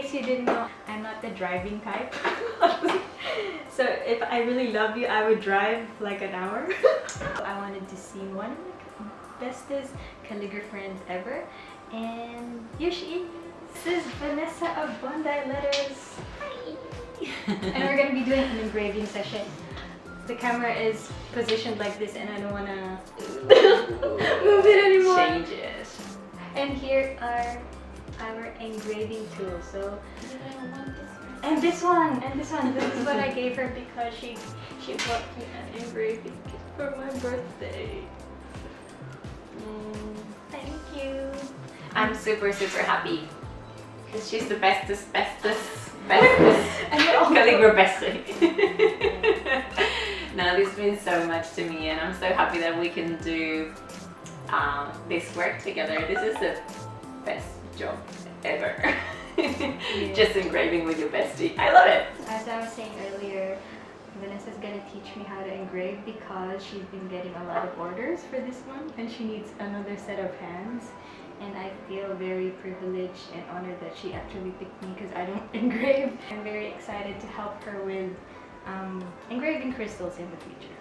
case you didn't know, I'm not the driving type. So if I really love you, I would drive like an hour. I wanted to see one of the bestest calligraphers ever, and here she is. This is Vanessa of Bondi Letters. Hi! And we're gonna be doing an engraving session. The camera is positioned like this, and I don't wanna move it anymore. Changes. And here are our engraving tools. So, and this one. This is what I gave her because she bought me an engraving kit for my birthday. Thank you. I'm super happy because she's the bestest calligrapestie. No, this means so much to me, and I'm so happy that we can do this work together. This is the best job ever. Yeah. Just engraving with your bestie. I love it. As I was saying earlier, Vanessa's gonna teach me how to engrave because she's been getting a lot of orders for this one, and she needs another set of hands. And I feel very privileged and honored that she actually picked me because I don't engrave. I'm very excited to help her with engraving crystals in the future.